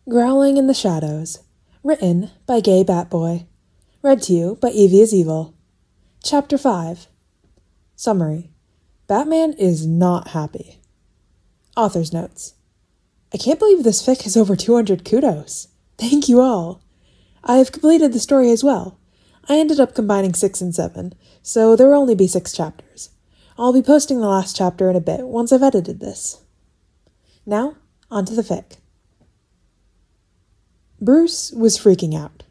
Growling in the Shadows. Written by GayBatBoi. Read to you by Evie is Evil. Chapter 5. Summary. Batman is not happy. Author's notes. I can't believe this fic has over 200 kudos. Thank you all. I have completed the story as well. I ended up combining 6 and 7, so there will only be 6 chapters. I'll be posting the last chapter in a bit once I've edited this. Now, on to the fic. Bruce was freaking out.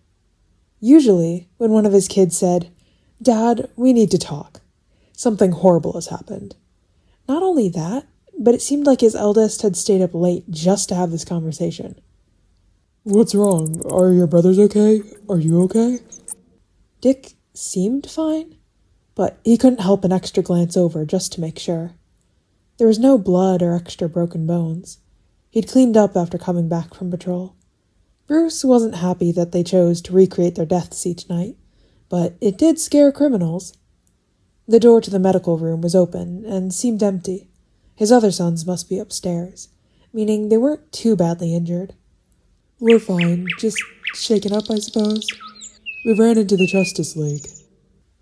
Usually, when one of his kids said, "Dad, we need to talk," something horrible has happened. Not only that, but it seemed like his eldest had stayed up late just to have this conversation. "What's wrong? Are your brothers okay? Are you okay?" Dick seemed fine, but he couldn't help an extra glance over just to make sure. There was no blood or extra broken bones. He'd cleaned up after coming back from patrol. Bruce wasn't happy that they chose to recreate their deaths each night, but it did scare criminals. The door to the medical room was open and seemed empty. His other sons must be upstairs, meaning they weren't too badly injured. "We're fine, just shaken up, I suppose. We ran into the Justice League."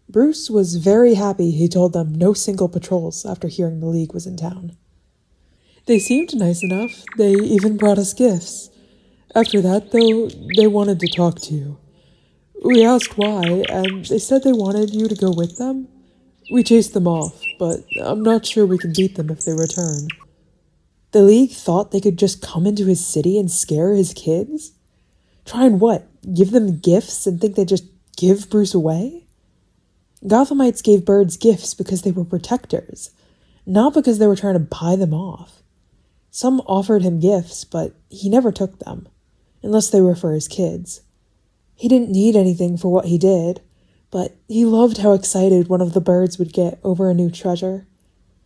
Bruce was very happy he told them no single patrols after hearing the League was in town. "They seemed nice enough. They even brought us gifts. After that, though, they wanted to talk to you. We asked why, and they said they wanted you to go with them. We chased them off, but I'm not sure we can beat them if they return." The League thought they could just come into his city and scare his kids? Try and what? Give them gifts and think they'd just give Bruce away? Gothamites gave birds gifts because they were protectors, not because they were trying to buy them off. Some offered him gifts, but he never took them, unless they were for his kids. He didn't need anything for what he did, but he loved how excited one of the birds would get over a new treasure.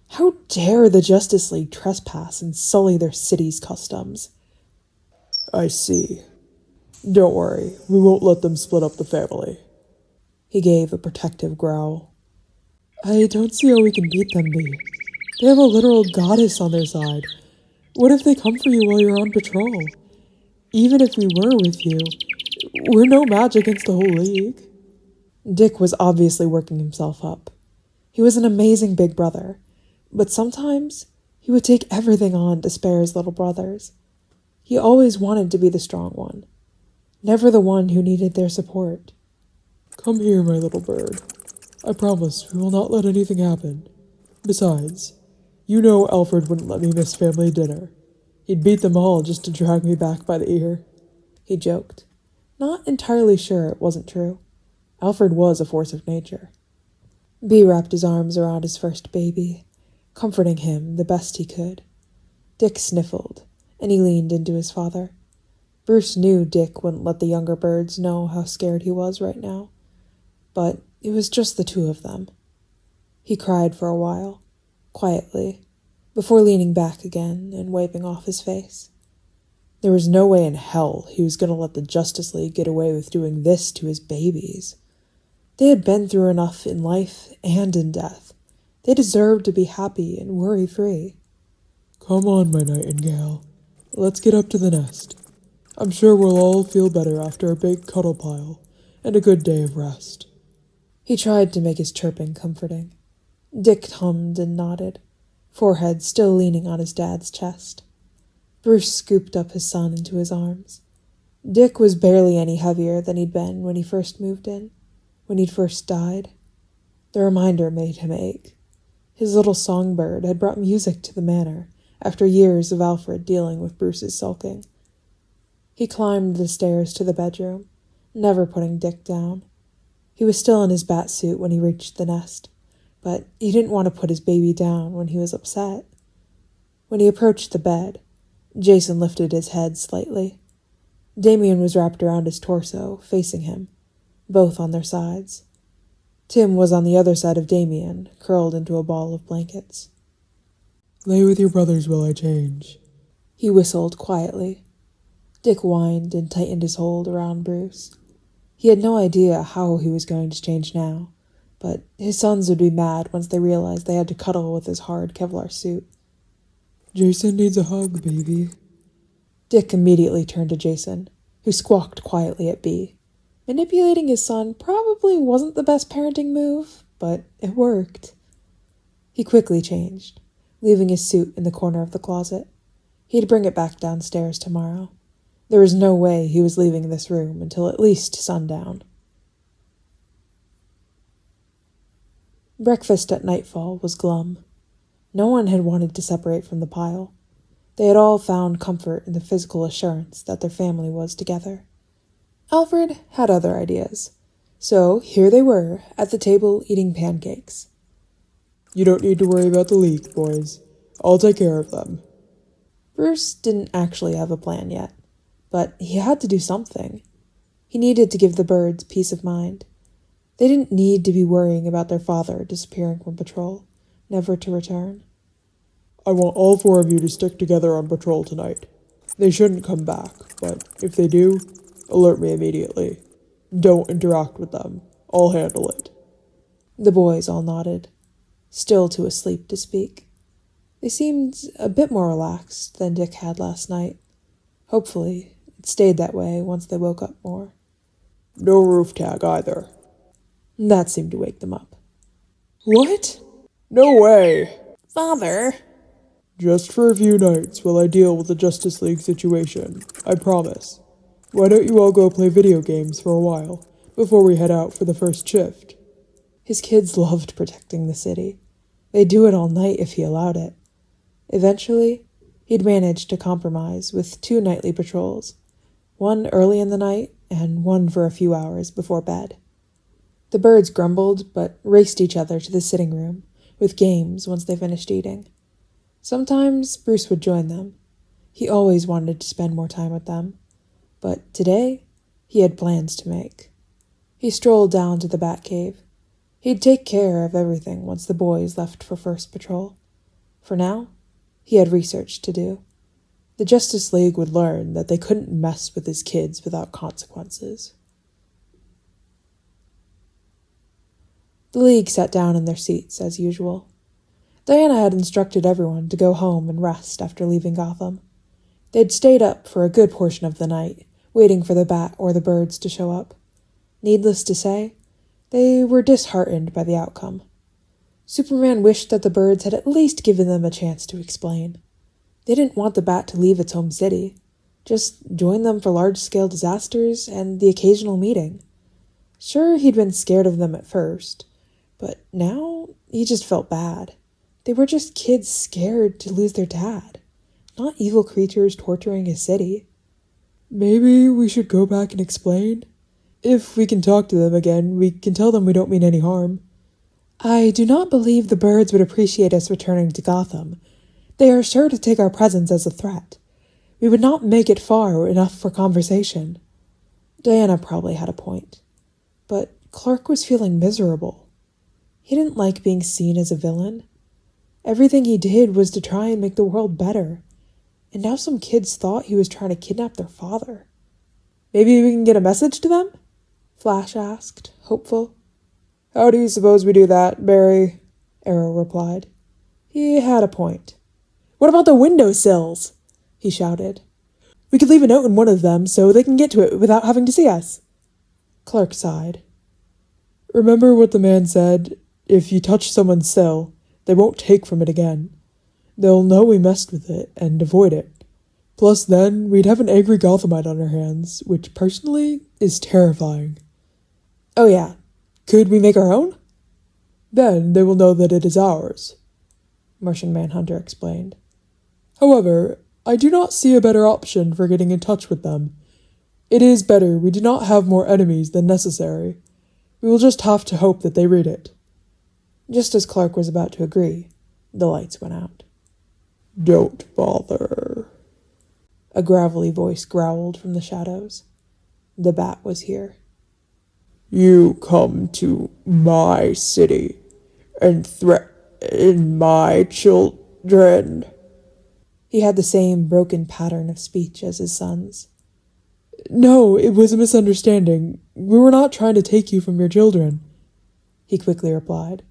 How dare the Justice League trespass and sully their city's customs? "I see. Don't worry, we won't let them split up the family." He gave a protective growl. "I don't see how we can beat them, B. They have a literal goddess on their side. What if they come for you while you're on patrol? Even if we were with you, we're no match against the whole League." Dick was obviously working himself up. He was an amazing big brother, but sometimes he would take everything on to spare his little brothers. He always wanted to be the strong one, never the one who needed their support. "Come here, my little bird. I promise we will not let anything happen. Besides, you know Alfred wouldn't let me miss family dinner. He'd beat them all just to drag me back by the ear." He joked, not entirely sure it wasn't true. Alfred was a force of nature. B wrapped his arms around his first baby, comforting him the best he could. Dick sniffled, and he leaned into his father. Bruce knew Dick wouldn't let the younger birds know how scared he was right now, but it was just the two of them. He cried for a while, quietly, before leaning back again and wiping off his face. There was no way in hell he was going to let the Justice League get away with doing this to his babies. They had been through enough in life and in death. They deserved to be happy and worry-free. "Come on, my nightingale. Let's get up to the nest. I'm sure we'll all feel better after a big cuddle pile and a good day of rest." He tried to make his chirping comforting. Dick hummed and nodded, forehead still leaning on his dad's chest. Bruce scooped up his son into his arms. Dick was barely any heavier than he'd been when he first moved in, when he'd first died. The reminder made him ache. His little songbird had brought music to the manor after years of Alfred dealing with Bruce's sulking. He climbed the stairs to the bedroom, never putting Dick down. He was still in his bat suit when he reached the nest, but he didn't want to put his baby down when he was upset. When he approached the bed, Jason lifted his head slightly. Damien was wrapped around his torso, facing him, both on their sides. Tim was on the other side of Damien, curled into a ball of blankets. "Lay with your brothers while I change." He whistled quietly. Dick whined and tightened his hold around Bruce. He had no idea how he was going to change now, but his sons would be mad once they realized they had to cuddle with his hard Kevlar suit. "Jason needs a hug, baby." Dick immediately turned to Jason, who squawked quietly at B. Manipulating his son probably wasn't the best parenting move, but it worked. He quickly changed, leaving his suit in the corner of the closet. He'd bring it back downstairs tomorrow. There was no way he was leaving this room until at least sundown. Breakfast at nightfall was glum. No one had wanted to separate from the pile. They had all found comfort in the physical assurance that their family was together. Alfred had other ideas, so here they were at the table eating pancakes. You don't need to worry about the leak, boys. I'll take care of them. Bruce didn't actually have a plan yet, but he had to do something. He needed to give the birds peace of mind. They didn't need to be worrying about their father disappearing from patrol, never to return. I want all 4 of you to stick together on patrol tonight. They shouldn't come back, but if they do, alert me immediately. Don't interact with them. I'll handle it. The boys all nodded, still too asleep to speak. They seemed a bit more relaxed than Dick had last night. Hopefully, it stayed that way once they woke up more. No roof tag either. That seemed to wake them up. What? No way! Father! Just for a few nights while I deal with the Justice League situation, I promise. Why don't you all go play video games for a while, before we head out for the first shift? His kids loved protecting the city. They'd do it all night if he allowed it. Eventually, he'd managed to compromise with 2 nightly patrols, one early in the night and one for a few hours before bed. The birds grumbled, but raced each other to the sitting room, with games once they finished eating. Sometimes Bruce would join them. He always wanted to spend more time with them. But today, he had plans to make. He strolled down to the Batcave. He'd take care of everything once the boys left for first patrol. For now, he had research to do. The Justice League would learn that they couldn't mess with his kids without consequences. The League sat down in their seats, as usual. Diana had instructed everyone to go home and rest after leaving Gotham. They'd stayed up for a good portion of the night, waiting for the bat or the birds to show up. Needless to say, they were disheartened by the outcome. Superman wished that the birds had at least given them a chance to explain. They didn't want the bat to leave its home city, just join them for large-scale disasters and the occasional meeting. Sure, he'd been scared of them at first, but now he just felt bad. They were just kids scared to lose their dad, not evil creatures torturing a city. Maybe we should go back and explain? If we can talk to them again, we can tell them we don't mean any harm. I do not believe the birds would appreciate us returning to Gotham. They are sure to take our presence as a threat. We would not make it far enough for conversation. Diana probably had a point. But Clark was feeling miserable. He didn't like being seen as a villain. Everything he did was to try and make the world better. And now some kids thought he was trying to kidnap their father. Maybe we can get a message to them? Flash asked, hopeful. How do you suppose we do that, Barry? Arrow replied. He had a point. What about the windowsills? He shouted. We could leave a note in one of them so they can get to it without having to see us. Clark sighed. Remember what the man said? If you touch someone's sill, they won't take from it again. They'll know we messed with it and avoid it. Plus then, we'd have an angry Gothamite on our hands, which personally is terrifying. Oh yeah, could we make our own? Then they will know that it is ours, Martian Manhunter explained. However, I do not see a better option for getting in touch with them. It is better we do not have more enemies than necessary. We will just have to hope that they read it. Just as Clark was about to agree, the lights went out. Don't bother. A gravelly voice growled from the shadows. The bat was here. You come to my city and threaten my children. He had the same broken pattern of speech as his sons. No, it was a misunderstanding. We were not trying to take you from your children, he quickly replied.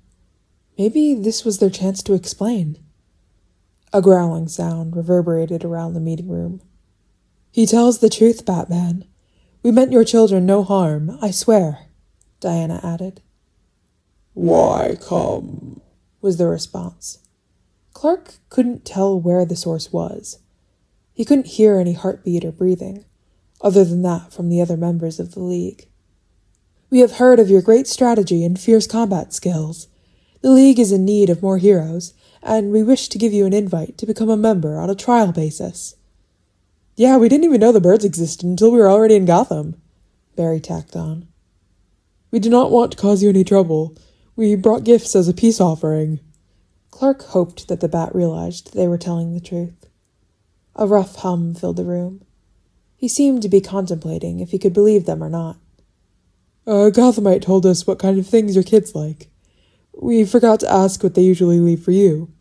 Maybe this was their chance to explain. A growling sound reverberated around the meeting room. He tells the truth, Batman. We meant your children no harm, I swear, Diana added. Why come? Was the response. Clark couldn't tell where the source was. He couldn't hear any heartbeat or breathing, other than that from the other members of the League. We have heard of your great strategy and fierce combat skills. The League is in need of more heroes, and we wish to give you an invite to become a member on a trial basis. Yeah, we didn't even know the birds existed until we were already in Gotham, Barry tacked on. We do not want to cause you any trouble. We brought gifts as a peace offering. Clark hoped that the bat realized they were telling the truth. A rough hum filled the room. He seemed to be contemplating if he could believe them or not. A Gothamite told us what kind of things your kids like. We forgot to ask what they usually leave for you.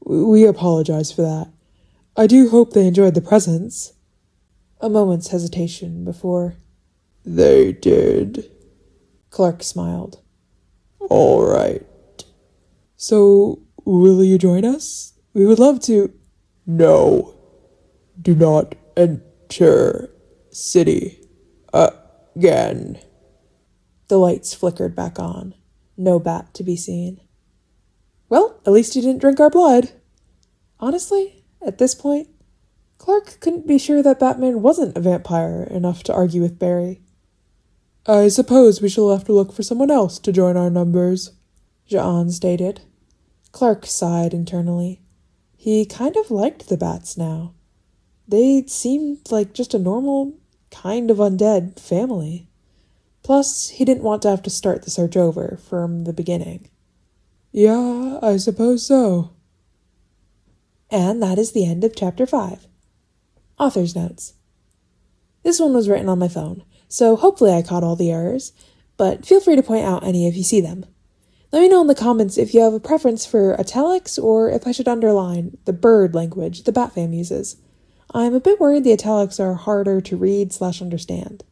We apologize for that. I do hope they enjoyed the presents. A moment's hesitation before... They did. Clark smiled. All right. So, will you join us? We would love to... No. Do not enter city again. The lights flickered back on. No bat to be seen. Well, at least you didn't drink our blood. Honestly, at this point, Clark couldn't be sure that Batman wasn't a vampire enough to argue with Barry. I suppose we shall have to look for someone else to join our numbers, Ja'an stated. Clark sighed internally. He kind of liked the bats now. They seemed like just a normal, kind of undead family. Plus, he didn't want to have to start the search over from the beginning. Yeah, I suppose so. And that is the end of Chapter 5. Author's Notes. This one was written on my phone, so hopefully I caught all the errors, but feel free to point out any if you see them. Let me know in the comments if you have a preference for italics or if I should underline the bird language the Batfam uses. I'm a bit worried the italics are harder to read/understand.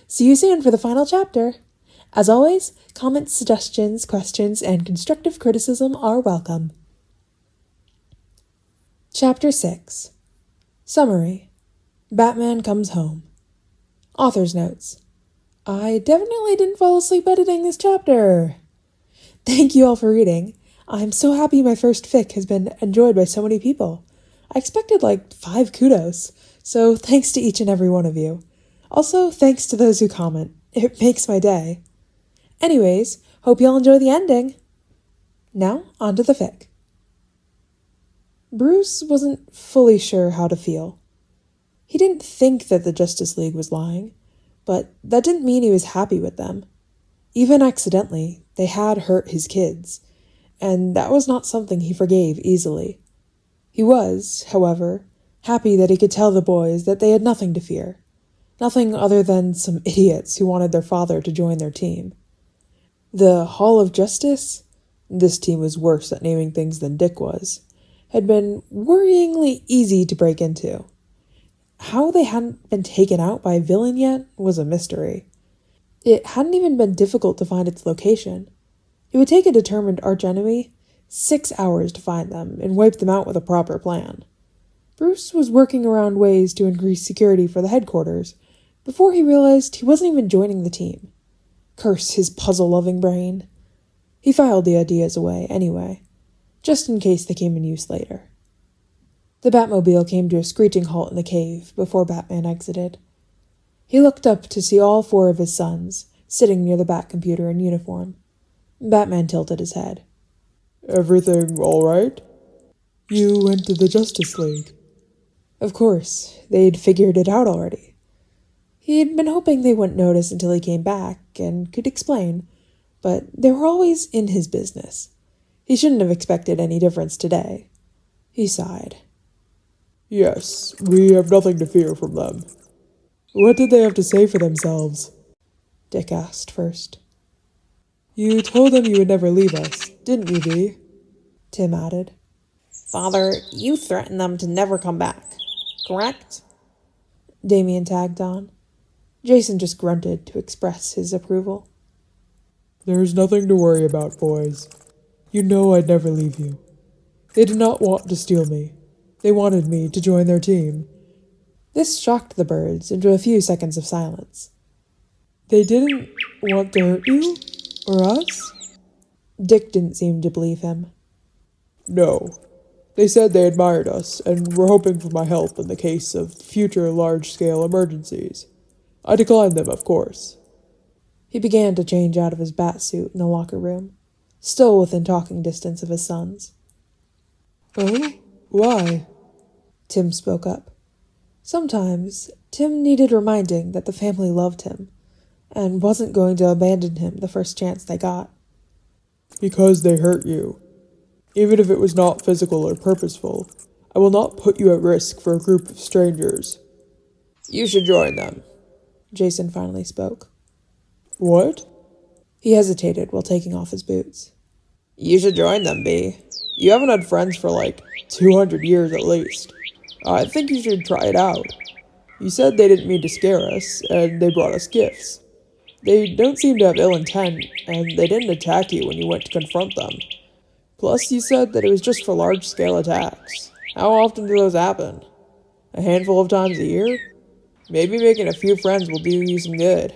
See you soon for the final chapter. As always, comments, suggestions, questions, and constructive criticism are welcome. Chapter 6. Summary. Batman comes home. Author's notes. I definitely didn't fall asleep editing this chapter. Thank you all for reading. I'm so happy my first fic has been enjoyed by so many people. I expected like 5 kudos, so thanks to each and every one of you. Also, thanks to those who comment. It makes my day. Anyways, hope y'all enjoy the ending. Now, on to the fic. Bruce wasn't fully sure how to feel. He didn't think that the Justice League was lying, but that didn't mean he was happy with them. Even accidentally, they had hurt his kids, and that was not something he forgave easily. He was, however, happy that he could tell the boys that they had nothing to fear. Nothing other than some idiots who wanted their father to join their team. The Hall of Justice, this team was worse at naming things than Dick was, had been worryingly easy to break into. How they hadn't been taken out by a villain yet was a mystery. It hadn't even been difficult to find its location. It would take a determined archenemy 6 hours to find them and wipe them out with a proper plan. Bruce was working around ways to increase security for the headquarters before he realized he wasn't even joining the team. Curse his puzzle-loving brain. He filed the ideas away anyway, just in case they came in use later. The Batmobile came to a screeching halt in the cave before Batman exited. He looked up to see all 4 of his sons, sitting near the Batcomputer in uniform. Batman tilted his head. Everything all right? You went to the Justice League. Of course, they'd figured it out already. He'd been hoping they wouldn't notice until he came back and could explain, but they were always in his business. He shouldn't have expected any difference today. He sighed. Yes, we have nothing to fear from them. What did they have to say for themselves? Dick asked first. You told them you would never leave us, didn't you, Bee? Tim added. Father, you threatened them to never come back, correct? Damien tagged on. Jason just grunted to express his approval. There's nothing to worry about, boys. You know I'd never leave you. They did not want to steal me. They wanted me to join their team. This shocked the birds into a few seconds of silence. They didn't want to hurt you? Or us? Dick didn't seem to believe him. No. They said they admired us and were hoping for my help in the case of future large-scale emergencies. I declined them, of course. He began to change out of his bat suit in the locker room, still within talking distance of his sons. Oh? Why? Tim spoke up. Sometimes, Tim needed reminding that the family loved him, and wasn't going to abandon him the first chance they got. Because they hurt you. Even if it was not physical or purposeful, I will not put you at risk for a group of strangers. You should join them. Jason finally spoke. What? He hesitated while taking off his boots. You should join them, B. You haven't had friends for like 200 years at least. I think you should try it out. You said they didn't mean to scare us, and they brought us gifts. They don't seem to have ill intent, and they didn't attack you when you went to confront them. Plus, you said that it was just for large-scale attacks. How often do those happen? A handful of times a year? Maybe making a few friends will do you some good.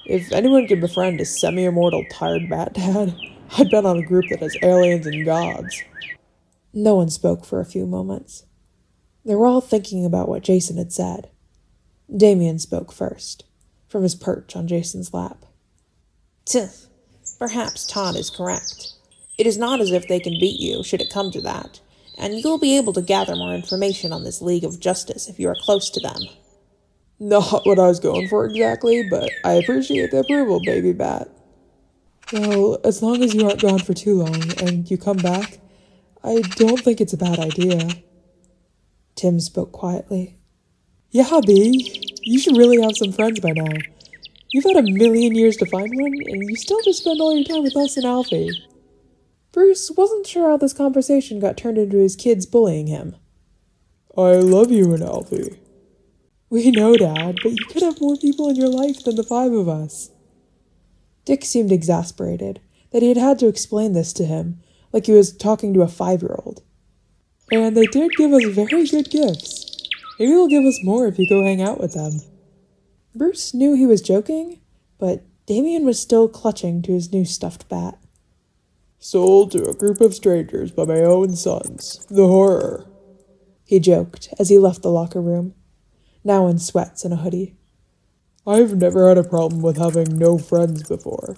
If anyone can befriend a semi-immortal tired bat dad, I'd bet on a group that has aliens and gods. No one spoke for a few moments. They were all thinking about what Jason had said. Damien spoke first, from his perch on Jason's lap. Perhaps Todd is correct. It is not as if they can beat you, should it come to that, and you'll be able to gather more information on this League of Justice if you are close to them. Not what I was going for exactly, but I appreciate the approval, baby bat. Well, as long as you aren't gone for too long and you come back, I don't think it's a bad idea. Tim spoke quietly. Yeah, B, you should really have some friends by now. You've had 1,000,000 years to find one, and you still just spend all your time with us and Alfie. Bruce wasn't sure how this conversation got turned into his kids bullying him. I love you and Alfie. We know, Dad, but you could have more people in your life than the 5 of us. Dick seemed exasperated that he had had to explain this to him like he was talking to a 5-year-old. And they did give us very good gifts. Maybe they'll give us more if you go hang out with them. Bruce knew he was joking, but Damien was still clutching to his new stuffed bat. Sold to a group of strangers by my own sons. The horror. He joked as he left the locker room, now in sweats and a hoodie. I've never had a problem with having no friends before.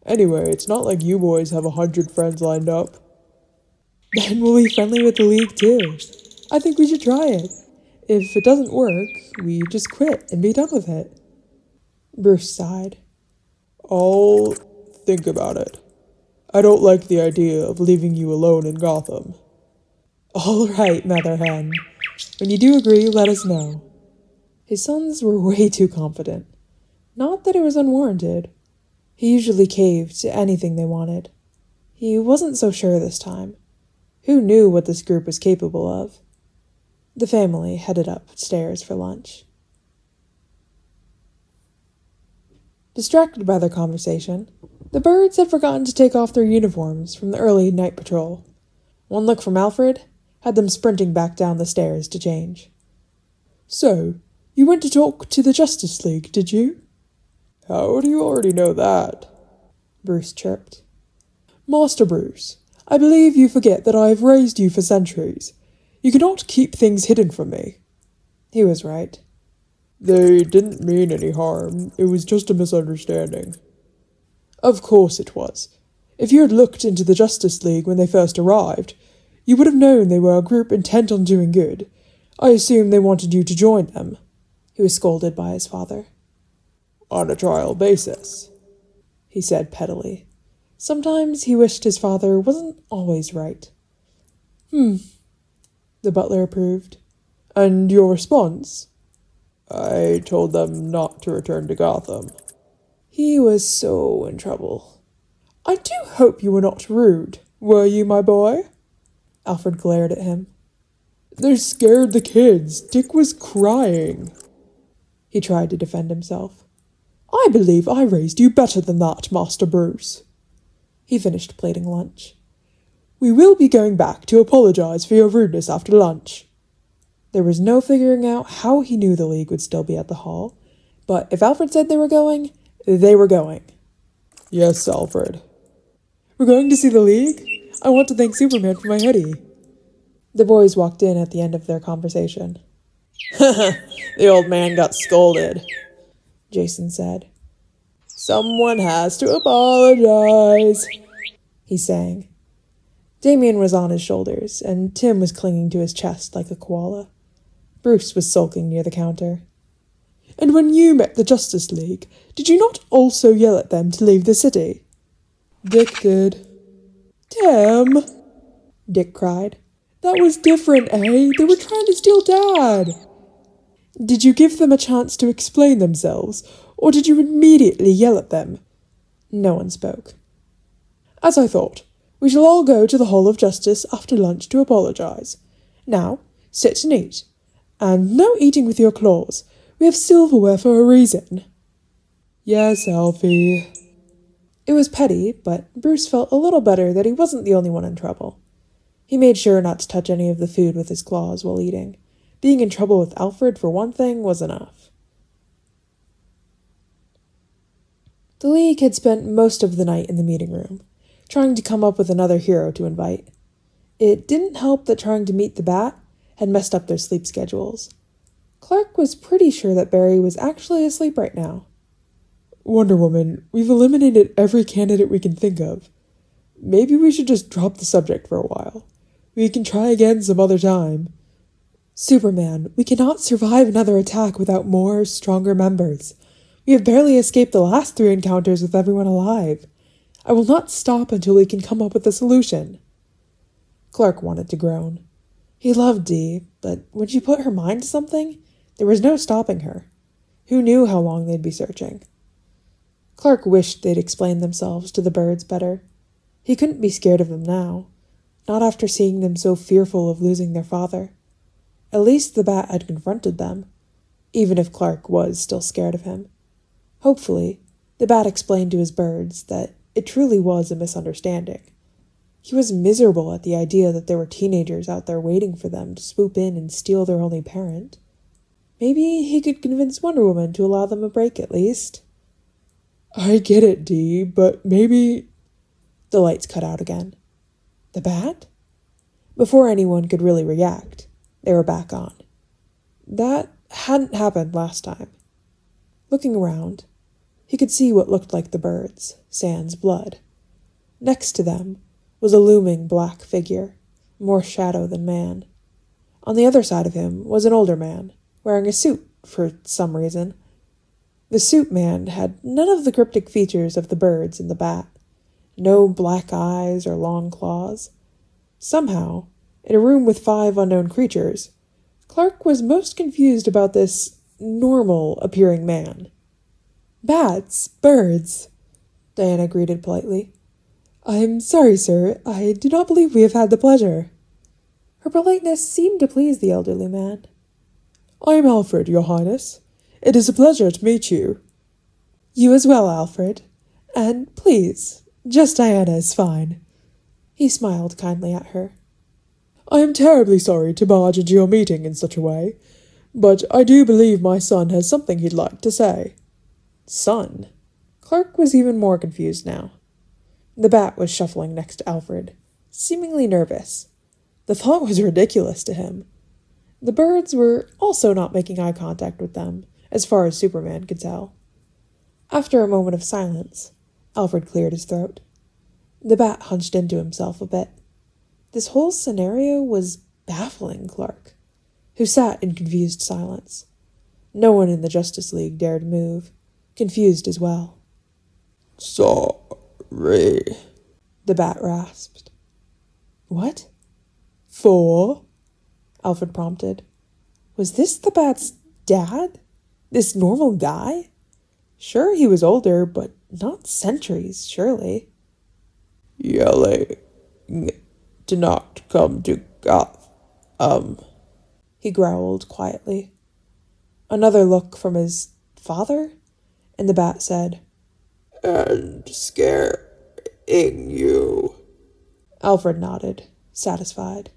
Anyway, it's not like you boys have 100 friends lined up. Then we'll be friendly with the League too. I think we should try it. If it doesn't work, we just quit and be done with it. Bruce sighed. I'll think about it. I don't like the idea of leaving you alone in Gotham. All right, Mother Hen. When you do agree, let us know. His sons were way too confident. Not that it was unwarranted. He usually caved to anything they wanted. He wasn't so sure this time. Who knew what this group was capable of? The family headed upstairs for lunch. Distracted by their conversation, the birds had forgotten to take off their uniforms from the early night patrol. One look from Alfred had them sprinting back down the stairs to change. So, you went to talk to the Justice League, did you? How do you already know that? Bruce chirped. Master Bruce, I believe you forget that I have raised you for centuries. You cannot keep things hidden from me. He was right. They didn't mean any harm. It was just a misunderstanding. Of course it was. If you had looked into the Justice League when they first arrived, you would have known they were a group intent on doing good. I assume they wanted you to join them. He was scolded by his father. On a trial basis, he said pettily. Sometimes he wished his father wasn't always right. The butler approved. And your response? I told them not to return to Gotham. He was so in trouble. I do hope you were not rude, were you, my boy? Alfred glared at him. They scared the kids. Dick was crying. He tried to defend himself. I believe I raised you better than that, Master Bruce. He finished plating lunch. We will be going back to apologize for your rudeness after lunch. There was no figuring out how he knew the League would still be at the hall, but if Alfred said they were going, they were going. Yes, Alfred. We're going to see the League? I want to thank Superman for my hoodie. The boys walked in at the end of their conversation. The old man got scolded, Jason said. Someone has to apologize, He sang. Damien was on his shoulders, and Tim was clinging to his chest like a koala. Bruce was sulking near the counter. And when you met the Justice League, did you not also yell at them to leave the city? Dick did. Tim! Dick cried. That was different, eh? They were trying to steal Dad. Did you give them a chance to explain themselves, or did you immediately yell at them? No one spoke. As I thought, we shall all go to the Hall of Justice after lunch to apologize. Now, sit and eat. And no eating with your claws. We have silverware for a reason. Yes, Alfie. It was petty, but Bruce felt a little better that he wasn't the only one in trouble. He made sure not to touch any of the food with his claws while eating. Being in trouble with Alfred, for one thing, was enough. The League had spent most of the night in the meeting room, trying to come up with another hero to invite. It didn't help that trying to meet the Bat had messed up their sleep schedules. Clark was pretty sure that Barry was actually asleep right now. Wonder Woman, we've eliminated every candidate we can think of. Maybe we should just drop the subject for a while. We can try again some other time. Superman, we cannot survive another attack without more, stronger members. We have barely escaped the last 3 encounters with everyone alive. I will not stop until we can come up with a solution. Clark wanted to groan. He loved Dee, but when she put her mind to something, there was no stopping her. Who knew how long they'd be searching? Clark wished they'd explained themselves to the birds better. He couldn't be scared of them now, not after seeing them so fearful of losing their father. At least the Bat had confronted them, even if Clark was still scared of him. Hopefully, the Bat explained to his birds that it truly was a misunderstanding. He was miserable at the idea that there were teenagers out there waiting for them to swoop in and steal their only parent. Maybe he could convince Wonder Woman to allow them a break at least. I get it, Dee, but maybe... The lights cut out again. The Bat? Before anyone could really react, they were back on. That hadn't happened last time. Looking around, he could see what looked like the birds, sans blood. Next to them was a looming black figure, more shadow than man. On the other side of him was an older man, wearing a suit for some reason. The suit man had none of the cryptic features of the birds and the Bat. No black eyes or long claws. Somehow, in a room with 5 unknown creatures, Clark was most confused about this normal-appearing man. Bats, birds, Diana greeted politely. I'm sorry, sir. I do not believe we have had the pleasure. Her politeness seemed to please the elderly man. I am Alfred, Your Highness. It is a pleasure to meet you. You as well, Alfred. And please, just Diana is fine. He smiled kindly at her. I am terribly sorry to barge into your meeting in such a way, but I do believe my son has something he'd like to say. Son? Clark was even more confused now. The Bat was shuffling next to Alfred, seemingly nervous. The thought was ridiculous to him. The birds were also not making eye contact with them, as far as Superman could tell. After a moment of silence, Alfred cleared his throat. The Bat hunched into himself a bit. This whole scenario was baffling Clark, who sat in confused silence. No one in the Justice League dared move, confused as well. Sorry, the Bat rasped. What? For? Alfred prompted. Was this the Bat's dad? This normal guy? Sure, he was older, but not centuries, surely. Yelling to not come to Gotham, he growled quietly. Another look from his father, and the Bat said, and scaring you. Alfred nodded, satisfied.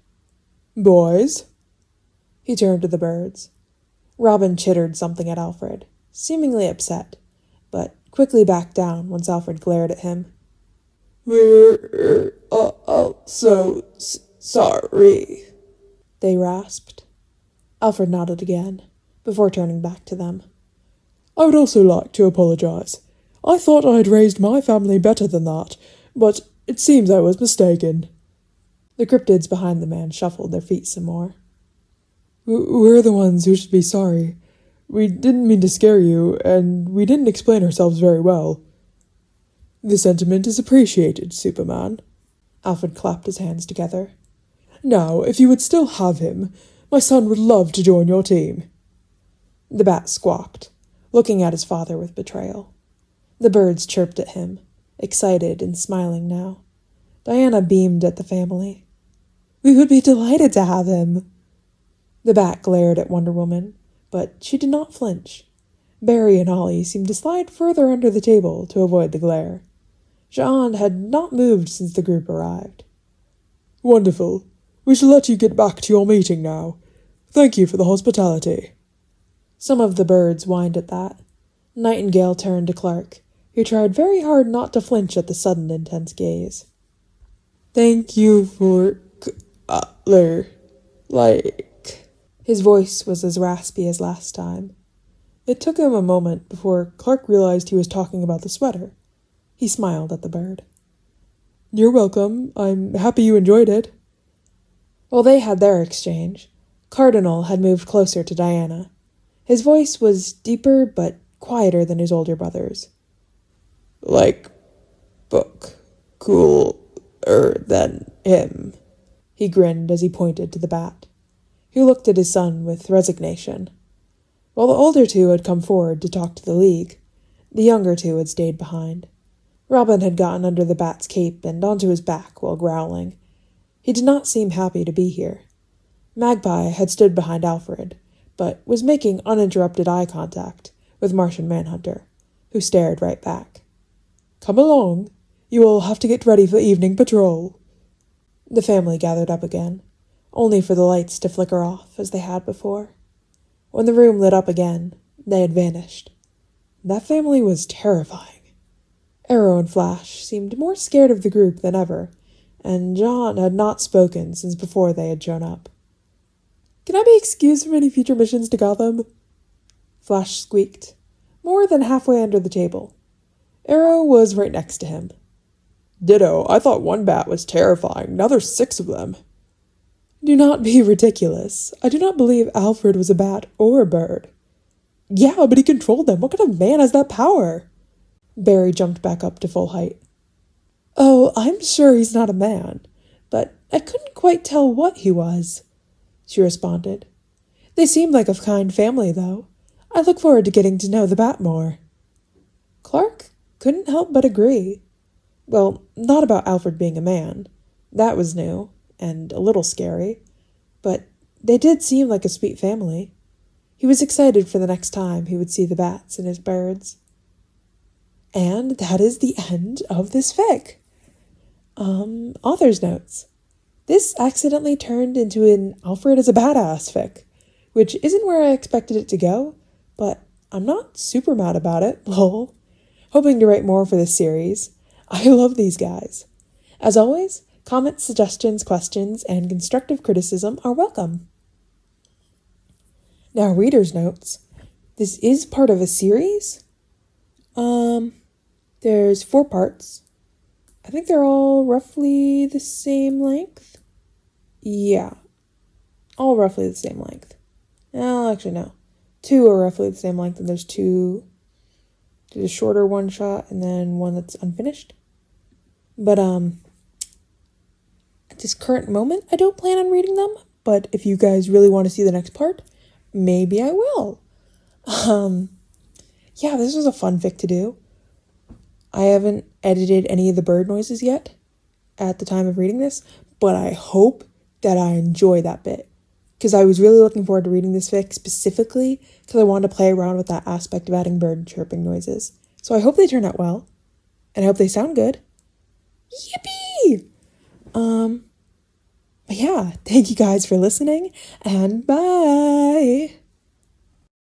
Boys? He turned to the birds. Robin chittered something at Alfred, seemingly upset, but quickly backed down once Alfred glared at him. We're so sorry, they rasped. Alfred nodded again, before turning back to them. I would also like to apologize. I thought I had raised my family better than that, but it seems I was mistaken. The cryptids behind the man shuffled their feet some more. We're the ones who should be sorry. We didn't mean to scare you, and we didn't explain ourselves very well. The sentiment is appreciated, Superman. Alfred clapped his hands together. Now, if you would still have him, my son would love to join your team. The bat squawked, looking at his father with betrayal. The birds chirped at him, excited and smiling now. Diana beamed at the family. We would be delighted to have him. The bat glared at Wonder Woman, but she did not flinch. Barry and Ollie seemed to slide further under the table to avoid the glare. Jean had not moved since the group arrived. Wonderful. We shall let you get back to your meeting now. Thank you for the hospitality. Some of the birds whined at that. Nightingale turned to Clark, who tried very hard not to flinch at the sudden intense gaze. Thank you for His voice was as raspy as last time. It took him a moment before Clark realized he was talking about the sweater. He smiled at the bird. You're welcome. I'm happy you enjoyed it. While they had their exchange, Cardinal had moved closer to Diana. His voice was deeper but quieter than his older brother's. Cooler than him. He grinned as he pointed to the bat. He looked at his son with resignation. While the older two had come forward to talk to the League, the younger two had stayed behind. Robin had gotten under the bat's cape and onto his back while growling. He did not seem happy to be here. Magpie had stood behind Alfred, but was making uninterrupted eye contact with Martian Manhunter, who stared right back. Come along. You will have to get ready for evening patrol. The family gathered up again, only for the lights to flicker off as they had before. When the room lit up again, they had vanished. That family was terrifying. Arrow and Flash seemed more scared of the group than ever, and John had not spoken since before they had shown up. Can I be excused from any future missions to Gotham? Flash squeaked, more than halfway under the table. Arrow was right next to him. Ditto, I thought one bat was terrifying. Now there's 6 of them. Do not be ridiculous. I do not believe Alfred was a bat or a bird. Yeah, but he controlled them. What kind of man has that power? Barry jumped back up to full height. Oh, I'm sure he's not a man, but I couldn't quite tell what he was, she responded. They seemed like a kind family, though. I look forward to getting to know the bat more. Clark couldn't help but agree. Well, not about Alfred being a man. That was new, and a little scary. But they did seem like a sweet family. He was excited for the next time he would see the bats and his birds. And that is the end of this fic. Author's notes. This accidentally turned into an Alfred is a badass fic, which isn't where I expected it to go, but I'm not super mad about it, lol. Hoping to write more for this series. I love these guys. As always, comments, suggestions, questions, and constructive criticism are welcome. Now, reader's notes. This is part of a series. There's 4 parts. I think they're all roughly the same length. Yeah, all roughly the same length. Well, actually, no. 2 are roughly the same length, and there's 2. There's a shorter one shot, and then one that's unfinished. But, at this current moment, I don't plan on reading them, but if you guys really want to see the next part, maybe I will. Yeah, this was a fun fic to do. I haven't edited any of the bird noises yet at the time of reading this, but I hope that I enjoy that bit, because I was really looking forward to reading this fic specifically because I wanted to play around with that aspect of adding bird chirping noises. So I hope they turn out well, and I hope they sound good. Yippee! But yeah, thank you guys for listening, and bye!